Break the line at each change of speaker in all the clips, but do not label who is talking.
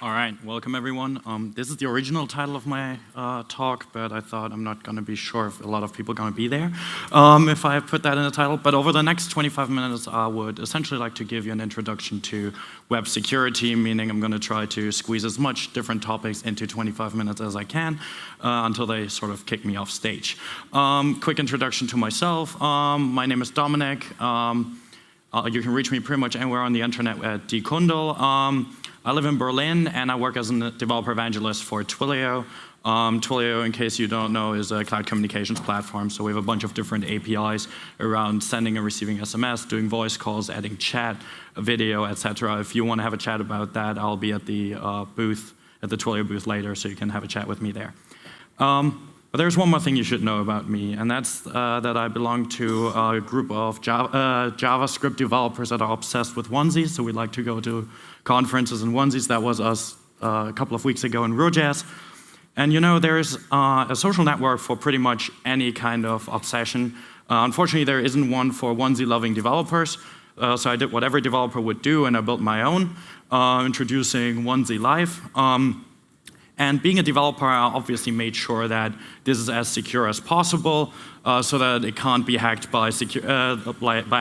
All right, welcome everyone. This is the original title of my talk, but I thought I'm not going to be sure if a lot of people are going to be there if I put that in the title. But over the next 25 minutes, I would essentially like to give you an introduction to web security, meaning I'm going to try to squeeze as much different topics into 25 minutes as I can until they sort of kick me off stage. Quick introduction to myself. My name is Dominik. You can reach me pretty much anywhere on the internet at Kundel. I live in Berlin, and I work as a developer evangelist for Twilio. Twilio, in case you don't know, is a cloud communications platform. So we have a bunch of different APIs around sending and receiving SMS, doing voice calls, adding chat, video, etc. If you want to have a chat about that, I'll be at the booth, at the Twilio booth later, so you can have a chat with me there. But there's one more thing you should know about me, and that's that I belong to a group of JavaScript developers that are obsessed with onesies. So we like to go to conferences in onesies. That was us a couple of weeks ago in RoJazz. And you know, there's a social network for pretty much any kind of obsession. Unfortunately, there isn't one for onesie-loving developers. So I did what every developer would do, and I built my own, introducing Onesie Live. And being a developer, I obviously made sure that this is as secure as possible so that it can't be hacked by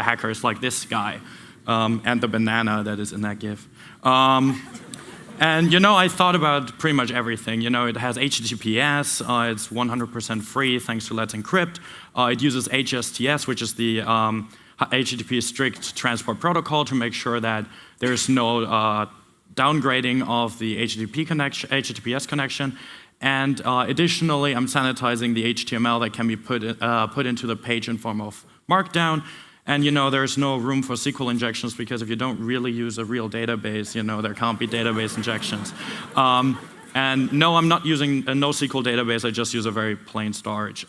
hackers like this guy and the banana that is in that GIF. And you know, I thought about pretty much everything. You know, it has HTTPS, it's 100% free thanks to Let's Encrypt. It uses HSTS, which is the HTTP strict transport protocol, to make sure that there's no downgrading of the HTTPS connection, and additionally, I'm sanitizing the HTML that can be put into the page in form of Markdown. And you know, there's no room for SQL injections because if you don't really use a real database, you know, there can't be database injections. And no, I'm not using a NoSQL database. I just use a very plain storage.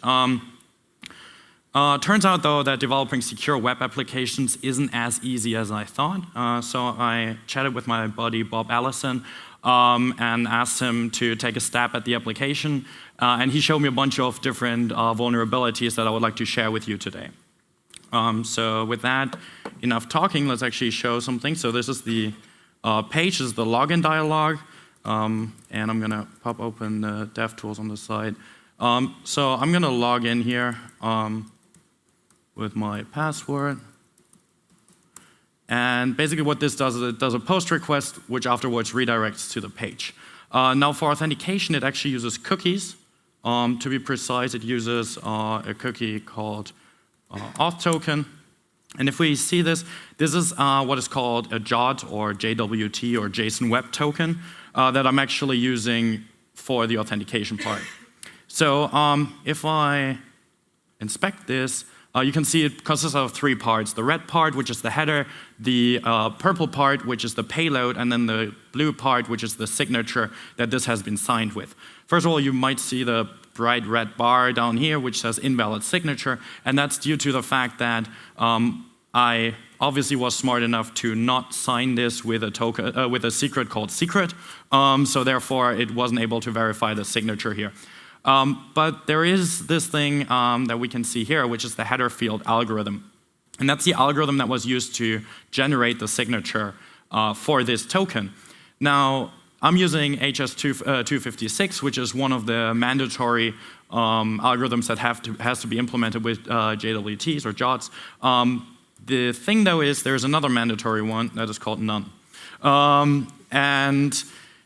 Turns out, though, that developing secure web applications isn't as easy as I thought. So I chatted with my buddy, Bob Allison, and asked him to take a stab at the application. And he showed me a bunch of different vulnerabilities that I would like to share with you today. So with that, enough talking, let's actually show something. So this is the page, this is the login dialog. And I'm going to pop open the DevTools on the side. So I'm going to log in here. With my password. And basically what this does is it does a post request, which afterwards redirects to the page. Now for authentication, it actually uses cookies. To be precise, it uses a cookie called auth token. And if we see this, this is what is called a JWT or JWT or JSON web token that I'm actually using for the authentication part. So if I inspect this, you can see it consists of three parts. The red part, which is the header, the purple part, which is the payload, and then the blue part, which is the signature that this has been signed with. First of all, you might see the bright red bar down here, which says invalid signature, and that's due to the fact that I obviously was smart enough to not sign this with a token, with a secret called secret, so therefore it wasn't able to verify the signature here. But there is this thing that we can see here, which is the header field algorithm. And that's the algorithm that was used to generate the signature for this token. Now, I'm using HS256, which is one of the mandatory algorithms that has to be implemented with JWTs or JWTs. The thing, though, is there's another mandatory one that is called none. And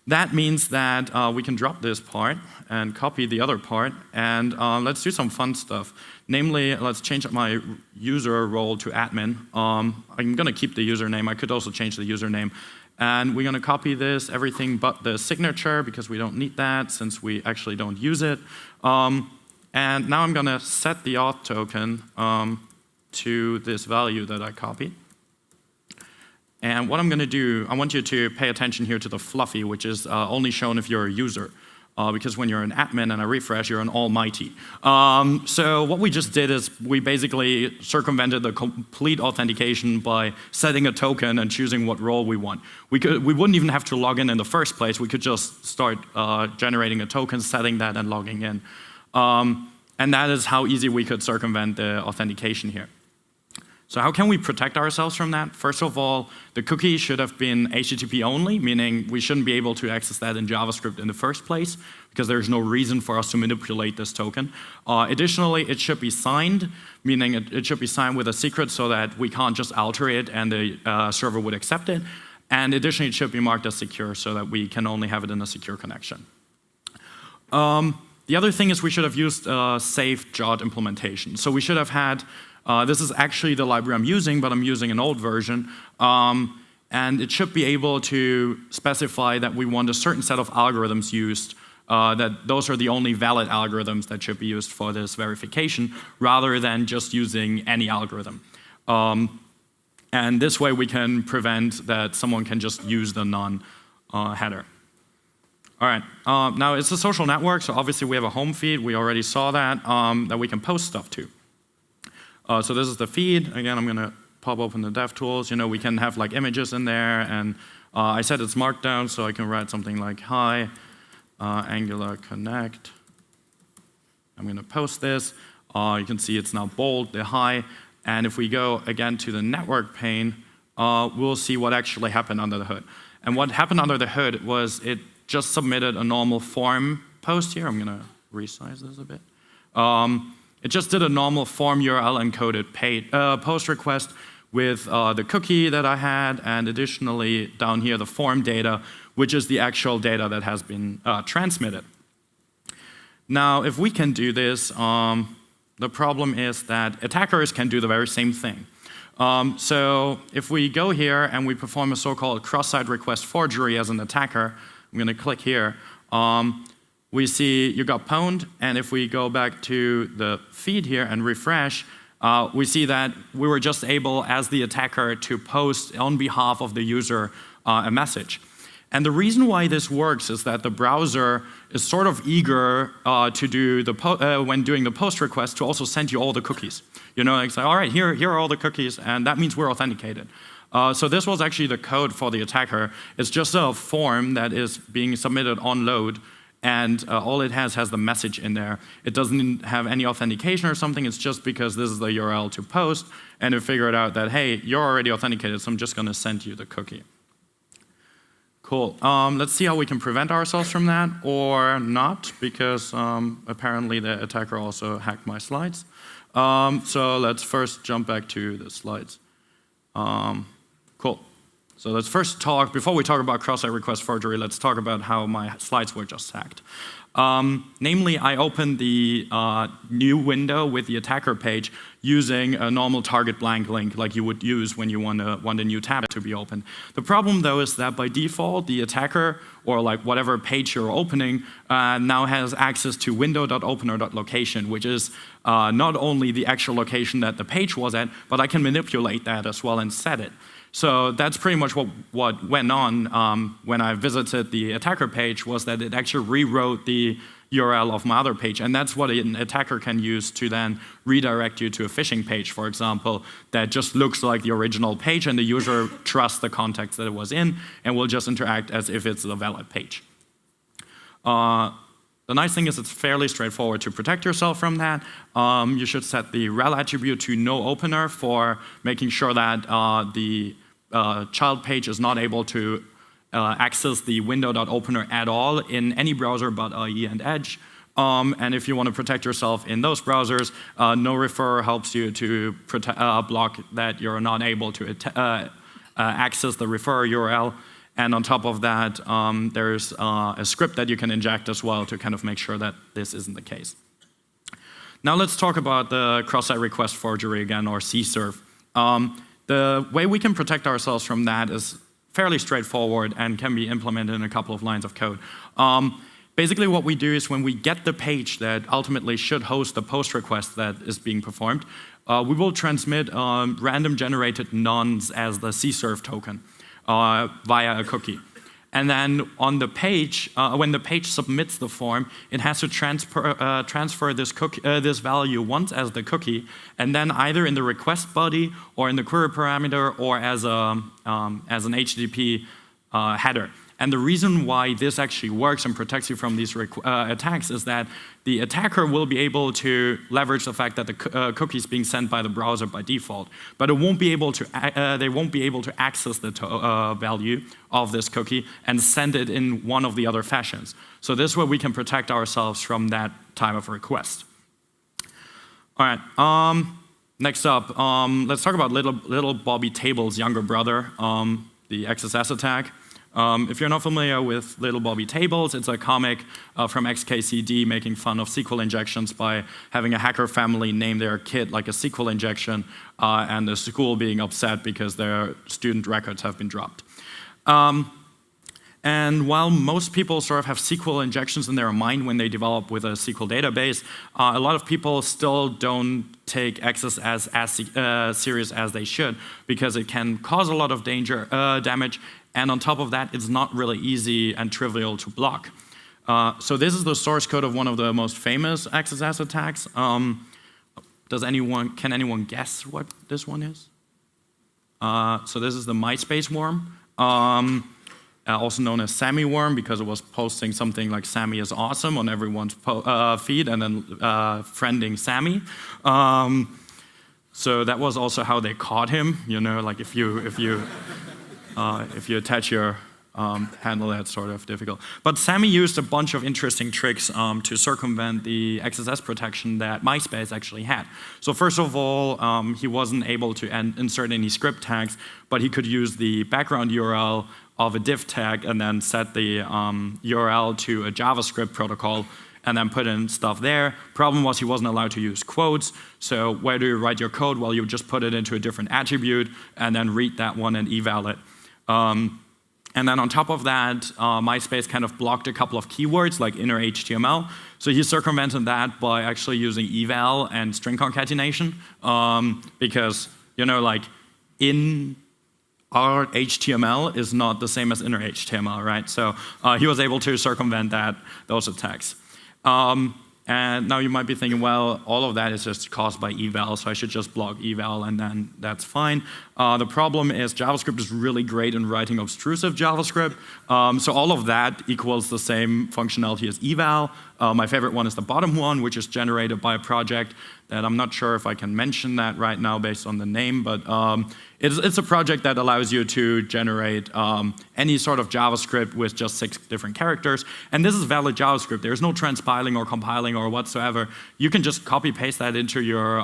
that means that we can drop this part and copy the other part, and let's do some fun stuff. Namely, let's change my user role to admin. I'm going to keep the username. I could also change the username. And we're going to copy this, everything but the signature, because we don't need that since we actually don't use it. And now I'm going to set the auth token to this value that I copied. And what I'm going to do, I want you to pay attention here to the fluffy, which is only shown if you're a user. Because when you're an admin and I refresh, you're an almighty. So what we just did is we basically circumvented the complete authentication by setting a token and choosing what role we want. We wouldn't even have to log in the first place. We could just start generating a token, setting that, and logging in. And that is how easy we could circumvent the authentication here. So how can we protect ourselves from that? First of all, the cookie should have been HTTP only, meaning we shouldn't be able to access that in JavaScript in the first place, because there's no reason for us to manipulate this token. Additionally, it should be signed, meaning it should be signed with a secret so that we can't just alter it and the server would accept it. And additionally, it should be marked as secure so that we can only have it in a secure connection. The other thing is we should have used a safe JOT implementation. So we should have had, this is actually the library I'm using, but I'm using an old version. And it should be able to specify that we want a certain set of algorithms used, that those are the only valid algorithms that should be used for this verification, rather than just using any algorithm. And this way we can prevent that someone can just use the non-header. All right, now it's a social network, so obviously we have a home feed. We already saw that, that we can post stuff to. So this is the feed. Again, I'm gonna pop open the DevTools. You know, we can have like images in there, and I said it's markdown, so I can write something like, hi, AngularConnect. I'm gonna post this. You can see it's now bold, the hi. And if we go again to the network pane, we'll see what actually happened under the hood. And what happened under the hood was it just submitted a normal form post here. I'm gonna resize this a bit. It just did a normal form URL encoded post request with the cookie that I had, and additionally down here the form data, which is the actual data that has been transmitted. Now, if we can do this, the problem is that attackers can do the very same thing. So if we go here and we perform a so-called cross-site request forgery as an attacker, I'm going to click here. We see you got pwned, and if we go back to the feed here and refresh, we see that we were just able, as the attacker, to post on behalf of the user a message. And the reason why this works is that the browser is sort of eager to do the when doing the post request to also send you all the cookies. You know, like say, all right, here are all the cookies, and that means we're authenticated. So this was actually the code for the attacker. It's just a form that is being submitted on load, and all it has the message in there. It doesn't have any authentication or something. It's just because this is the URL to post, and it figured out that, hey, you're already authenticated, so I'm just going to send you the cookie. Cool. Let's see how we can prevent ourselves from that, or not, because apparently the attacker also hacked my slides. So let's first jump back to the slides. Cool. So let's first talk, before we talk about cross-site request forgery, let's talk about how my slides were just hacked. Namely, I opened the new window with the attacker page using a normal target blank link like you would use when you want a new tab to be opened. The problem, though, is that by default, the attacker, or like whatever page you're opening, now has access to window.opener.location, which is not only the actual location that the page was at, but I can manipulate that as well and set it. So that's pretty much what went on when I visited the attacker page, was that it actually rewrote the URL of my other page. And that's what an attacker can use to then redirect you to a phishing page, for example, that just looks like the original page, and the user trusts the context that it was in and will just interact as if it's a valid page. The nice thing is it's fairly straightforward to protect yourself from that. You should set the rel attribute to no opener for making sure that the child page is not able to access the window.opener at all in any browser but IE and Edge. And if you want to protect yourself in those browsers, no refer helps you to block that you're not able to access the refer URL. And on top of that, there's a script that you can inject as well to kind of make sure that this isn't the case. Now let's talk about the cross-site request forgery again, or CSRF. The way we can protect ourselves from that is fairly straightforward and can be implemented in a couple of lines of code. Basically what we do is when we get the page that ultimately should host the post request that is being performed, we will transmit random generated nonce as the CSRF token via a cookie. And then on the page, when the page submits the form, it has to transfer this this value once as the cookie, and then either in the request body or in the query parameter or as an HTTP header. And the reason why this actually works and protects you from these attacks is that the attacker will be able to leverage the fact that the cookie is being sent by the browser by default, but they won't be able to access the value of this cookie and send it in one of the other fashions. So this way we can protect ourselves from that type of request. All right. Next up, let's talk about little Bobby Table's younger brother, the XSS attack. If you're not familiar with Little Bobby Tables, it's a comic from XKCD making fun of SQL injections by having a hacker family name their kid like a SQL injection and the school being upset because their student records have been dropped. And while most people sort of have SQL injections in their mind when they develop with a SQL database, a lot of people still don't take XSS as serious as they should because it can cause a lot of damage, and on top of that, it's not really easy and trivial to block. So this is the source code of one of the most famous XSS attacks. Can anyone guess what this one is? So this is the MySpace worm. Also known as Sammy worm because it was posting something like Sammy is awesome on everyone's feed and then friending Sammy. So that was also how they caught him. You know, like if you attach your handle, that's sort of difficult. But Sammy used a bunch of interesting tricks to circumvent the XSS protection that MySpace actually had. So first of all, he wasn't able to insert any script tags, but he could use the background URL of a div tag and then set the URL to a JavaScript protocol and then put in stuff there. Problem was he wasn't allowed to use quotes, so where do you write your code? Well, you just put it into a different attribute and then read that one and eval it. And then on top of that, MySpace kind of blocked a couple of keywords like inner HTML. So he circumvented that by actually using eval and string concatenation because, you know, like in our HTML is not the same as inner HTML, right? So he was able to circumvent those attacks. And now you might be thinking, well, all of that is just caused by eval, so I should just block eval and then that's fine. The problem is JavaScript is really great in writing obtrusive JavaScript. So all of that equals the same functionality as eval. My favorite one is the bottom one, which is generated by a project that I'm not sure if I can mention that right now based on the name, but it's a project that allows you to generate any sort of JavaScript with just 6 different characters. And this is valid JavaScript. There's no transpiling or compiling or whatsoever. You can just copy paste that into your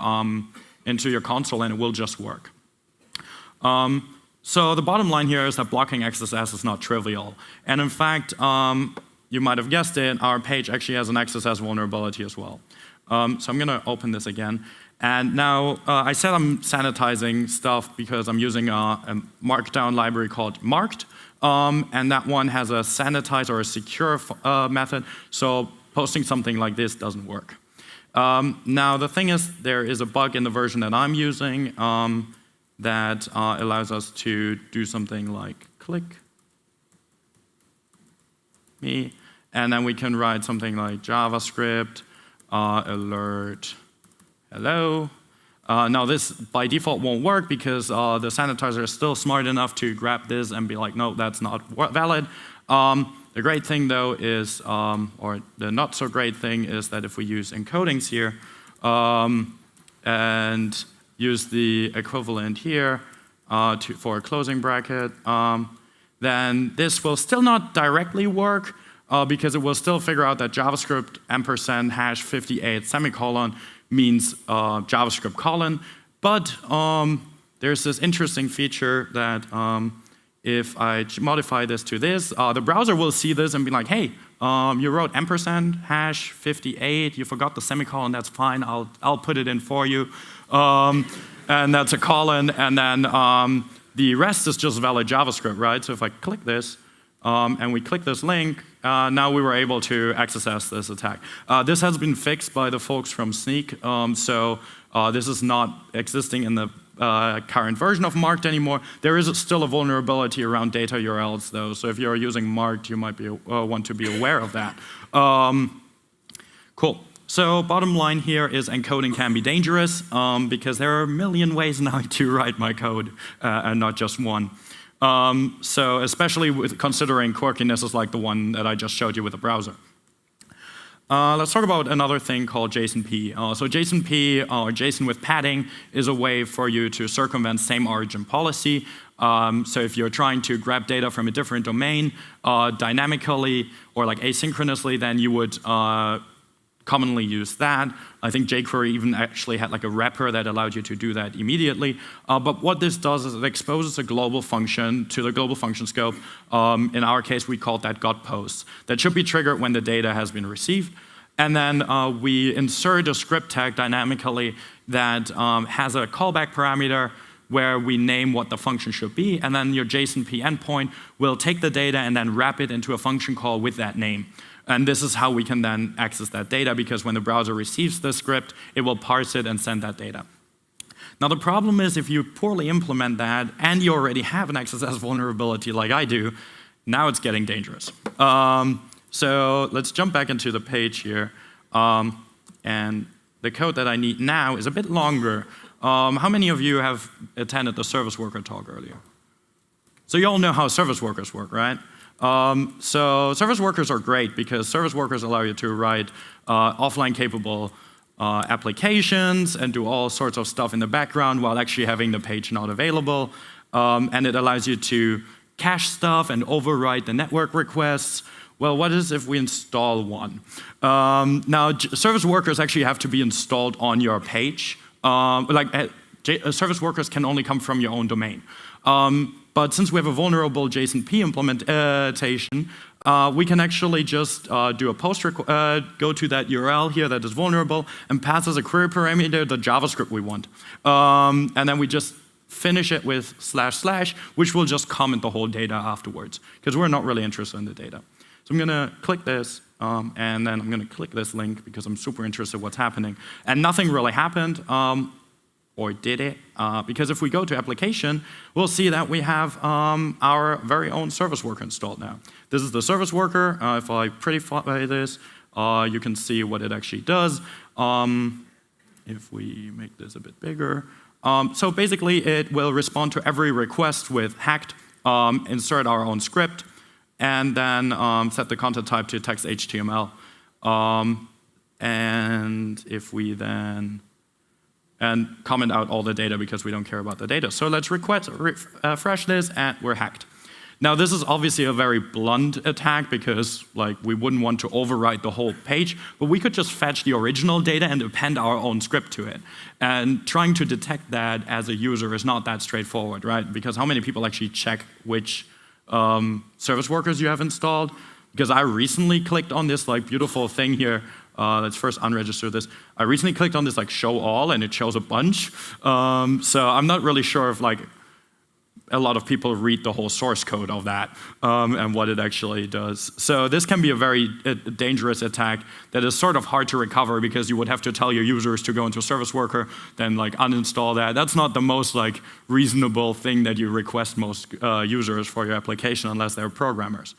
console and it will just work. So the bottom line here is that blocking XSS is not trivial. And in fact, you might have guessed it, our page actually has an XSS vulnerability as well. So I'm going to open this again. And now I said I'm sanitizing stuff because I'm using a markdown library called marked. And that one has a sanitize or a secure method. So posting something like this doesn't work. Now the thing is, there is a bug in the version that I'm using that allows us to do something like click me. And then we can write something like JavaScript alert hello. Now this by default won't work because the sanitizer is still smart enough to grab this and be like, no, that's not valid. The great thing though is, or the not so great thing is that if we use encodings here and use the equivalent here for a closing bracket, then this will still not directly work because it will still figure out that JavaScript &#58 semicolon means JavaScript colon. But there's this interesting feature that if I modify this to this, the browser will see this and be like, hey, you wrote #58, you forgot the semicolon, that's fine, I'll put it in for you. And that's a colon, and then the rest is just valid JavaScript, right? So if I click this, and we click this link, now we were able to access this attack. This has been fixed by the folks from Sneak, so this is not existing in the current version of Marked anymore. There is still a vulnerability around data URLs, though, so if you're using Marked, you might want to be aware of that. Cool. So bottom line here is encoding can be dangerous because there are a million ways now to write my code and not just one. So especially with considering quirkinesses like the one that I just showed you with the browser. Let's talk about another thing called JSONP. So JSONP, or JSON with padding, is a way for you to circumvent same origin policy. So if you're trying to grab data from a different domain dynamically or like asynchronously, then you would commonly use that. I think jQuery even actually had like a wrapper that allowed you to do that immediately. But what this does is it exposes a global function to the global function scope. In our case, we called that got post. That should be triggered when the data has been received. And then we insert a script tag dynamically that has a callback parameter where we name what the function should be, and then your JSONP endpoint will take the data and then wrap it into a function call with that name. And this is how we can then access that data, because when the browser receives the script, it will parse it and send that data. Now the problem is if you poorly implement that and you already have an XSS vulnerability like I do, now it's getting dangerous. So let's jump back into the page here. And the code that I need now is a bit longer. How many of you have attended the service worker talk earlier? So you all know how service workers work, right? So service workers are great because service workers allow you to write offline capable applications and do all sorts of stuff in the background while actually having the page not available. And it allows you to cache stuff and overwrite the network requests. Well, what is if we install one? Now, service workers actually have to be installed on your page. Service workers can only come from your own domain. But since we have a vulnerable JSONP implementation, we can actually just do a post go to that URL here that is vulnerable and pass as a query parameter the JavaScript we want. And then we just finish it with // which will just comment the whole data afterwards, because we're not really interested in the data. So I'm going to click this, and then I'm going to click this link because I'm super interested in what's happening. And nothing really happened. Or did it? Because if we go to application, we'll see that we have our very own service worker installed now. This is the service worker. If I prettify this, you can see what it actually does. If we make this a bit bigger. So basically, it will respond to every request with hacked, insert our own script, and then set the content type to text HTML. And if we then and comment out all the data because we don't care about the data. So let's refresh this, and we're hacked. Now this is obviously a very blunt attack because like we wouldn't want to overwrite the whole page, but we could just fetch the original data and append our own script to it. And trying to detect that as a user is not that straightforward, right? Because how many people actually check which service workers you have installed? Because I recently clicked on this like beautiful thing here. Let's first unregister this. I recently clicked on this like show all, and it shows a bunch. So I'm not really sure if like a lot of people read the whole source code of that and what it actually does. So this can be a very dangerous attack that is sort of hard to recover because you would have to tell your users to go into Service Worker, then like uninstall that. That's not the most like reasonable thing that you request most users for your application unless they're programmers.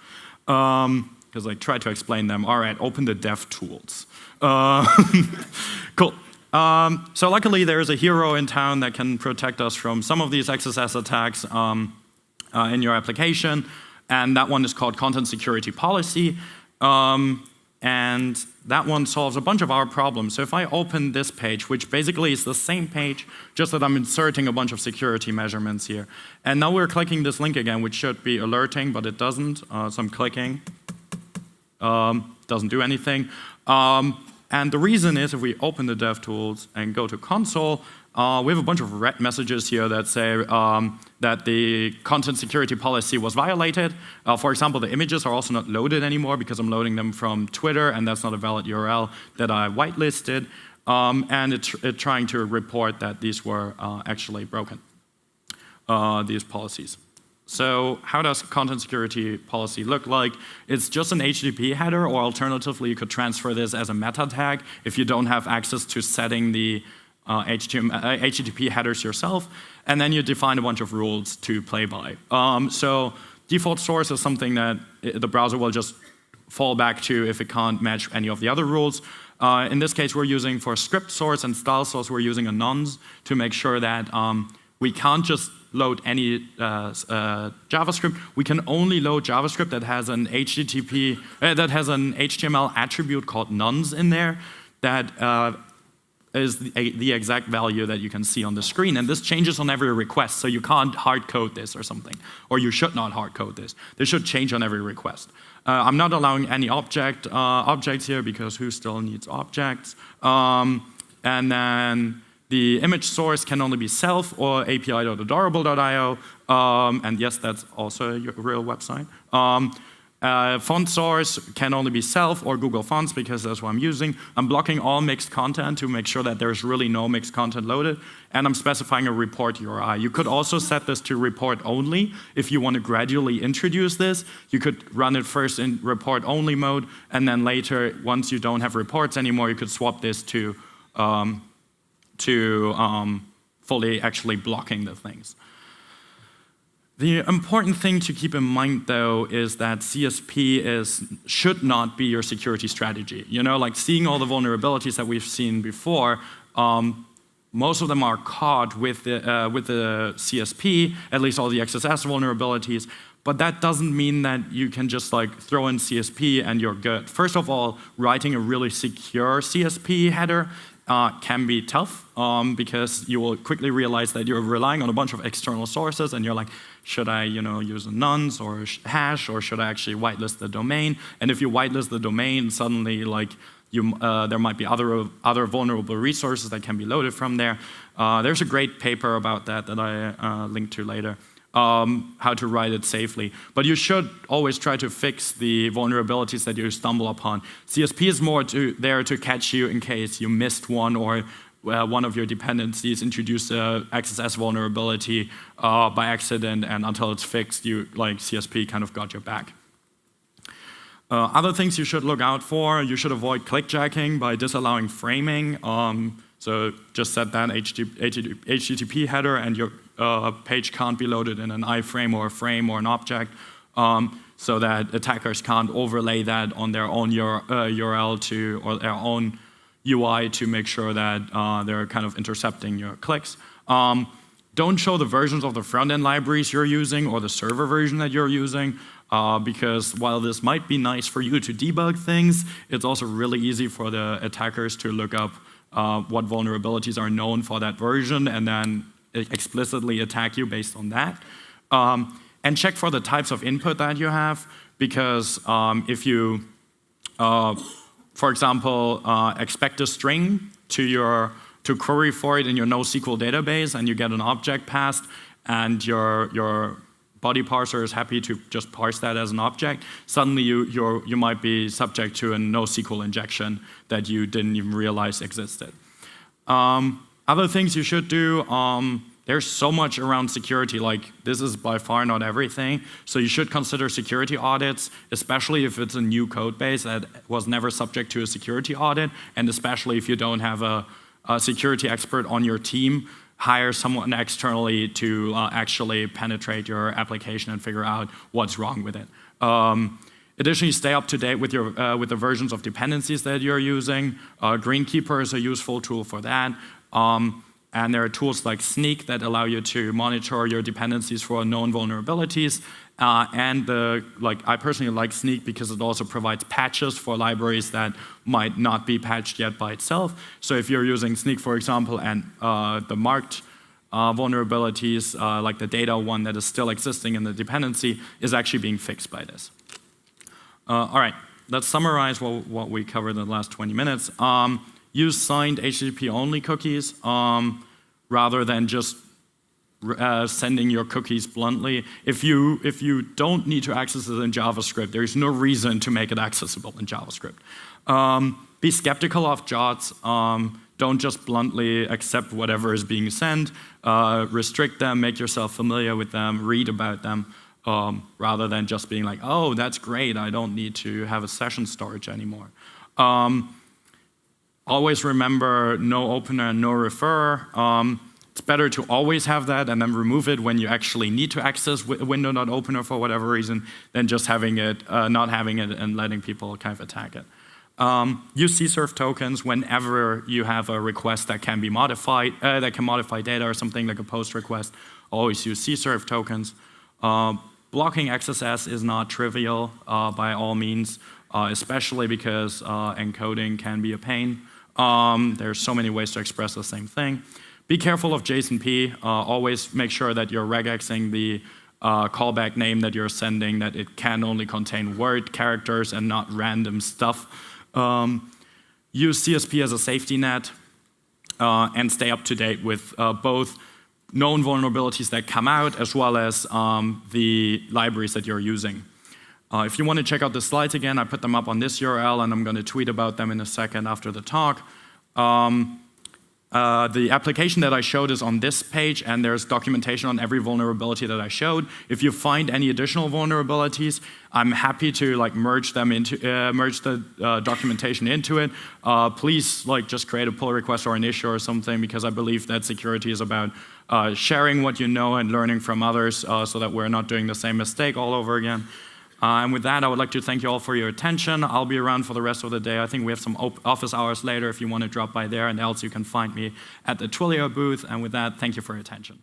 Because I try to explain them, all right, open the dev tools. Cool. So luckily there is a hero in town that can protect us from some of these XSS attacks in your application, and that one is called Content Security Policy, and that one solves a bunch of our problems. So if I open this page, which basically is the same page, just that I'm inserting a bunch of security measurements here, and now we're clicking this link again, which should be alerting, but it doesn't, so I'm clicking. Doesn't do anything. And the reason is if we open the DevTools and go to console, we have a bunch of red messages here that say that the content security policy was violated. For example, the images are also not loaded anymore because I'm loading them from Twitter, and that's not a valid URL that I whitelisted. And it's trying to report that these were actually broken, these policies. So how does content security policy look like? It's just an HTTP header, or alternatively, you could transfer this as a meta tag if you don't have access to setting the HTTP headers yourself, and then you define a bunch of rules to play by. So default source is something that the browser will just fall back to if it can't match any of the other rules. In this case, we're using for script source and style source, we're using a nonce to make sure that we can't just load any JavaScript. We can only load JavaScript that has an HTML attribute called nones in there that is the exact value that you can see on the screen. And this changes on every request, so you can't hard code this or something. Or you should not hard code this. This should change on every request. I'm not allowing any objects here because who still needs objects? And then the image source can only be self or api.adorable.io. And yes, that's also a real website. Font source can only be self or Google Fonts because that's what I'm using. I'm blocking all mixed content to make sure that there's really no mixed content loaded. And I'm specifying a report URI. You could also set this to report only if you want to gradually introduce this. You could run it first in report only mode, and then later, once you don't have reports anymore, you could swap this to fully actually blocking the things. The important thing to keep in mind, though, is that CSP should not be your security strategy. You know, like seeing all the vulnerabilities that we've seen before, most of them are caught with the CSP, at least all the XSS vulnerabilities. But that doesn't mean that you can just like throw in CSP and you're good. First of all, writing a really secure CSP header can be tough because you will quickly realize that you're relying on a bunch of external sources, and you're like, should I, use a nonce or a hash, or should I actually whitelist the domain? And if you whitelist the domain, suddenly like there might be other vulnerable resources that can be loaded from there. There's a great paper about that I link to later. How to write it safely. But you should always try to fix the vulnerabilities that you stumble upon. CSP is more there to catch you in case you missed one, or one of your dependencies introduced a XSS vulnerability by accident, and until it's fixed, CSP kind of got your back. Other things you should look out for: you should avoid clickjacking by disallowing framing. So just set that HTTP header, and your page can't be loaded in an iframe or a frame or an object, so that attackers can't overlay that on their own URL or their own UI to make sure that they're kind of intercepting your clicks. Don't show the versions of the front-end libraries you're using or the server version that you're using, because while this might be nice for you to debug things, it's also really easy for the attackers to look up what vulnerabilities are known for that version and then explicitly attack you based on that. And check for the types of input that you have, because if you, for example, expect a string to query for it in your NoSQL database, and you get an object passed, and your body parser is happy to just parse that as an object, suddenly you might be subject to a NoSQL injection that you didn't even realize existed. Other things you should do, there's so much around security. Like, this is by far not everything. So you should consider security audits, especially if it's a new code base that was never subject to a security audit, and especially if you don't have a security expert on your team. Hire someone externally to actually penetrate your application and figure out what's wrong with it. Additionally, stay up to date with the versions of dependencies that you're using. Greenkeeper is a useful tool for that. And there are tools like Sneak that allow you to monitor your dependencies for known vulnerabilities. I personally like Sneak because it also provides patches for libraries that might not be patched yet by itself. So if you're using Sneak, for example, and the marked vulnerabilities, like the data one that is still existing in the dependency, is actually being fixed by this. All right, let's summarize what we covered in the last 20 minutes. Use signed HTTP-only cookies rather than just sending your cookies bluntly. If you don't need to access it in JavaScript, there's no reason to make it accessible in JavaScript. Be skeptical of JOTs. Don't just bluntly accept whatever is being sent. Restrict them, make yourself familiar with them, read about them, rather than just being like, oh, that's great, I don't need to have a session storage anymore. Always remember no opener and no referrer. It's better to always have that and then remove it when you actually need to access window.opener for whatever reason than just having it, not having it and letting people kind of attack it. Use CSRF tokens whenever you have a request that can be modified, that can modify data or something like a post request. always use CSRF tokens. Blocking XSS is not trivial by all means, especially because encoding can be a pain. There's so many ways to express the same thing. Be careful of JSONP. Always make sure that you're regexing the callback name that you're sending, that it can only contain word characters and not random stuff. Use CSP as a safety net and stay up to date with both known vulnerabilities that come out as well as the libraries that you're using. If you want to check out the slides again, I put them up on this URL and I'm going to tweet about them in a second after the talk. The application that I showed is on this page, and there's documentation on every vulnerability that I showed. If you find any additional vulnerabilities, I'm happy to merge them into merge the documentation into it. Please just create a pull request or an issue or something, because I believe that security is about sharing what you know and learning from others, so that we're not doing the same mistake all over again. And with that, I would like to thank you all for your attention. I'll be around for the rest of the day. I think we have some office hours later if you want to drop by there, and else you can find me at the Twilio booth. And with that, thank you for your attention.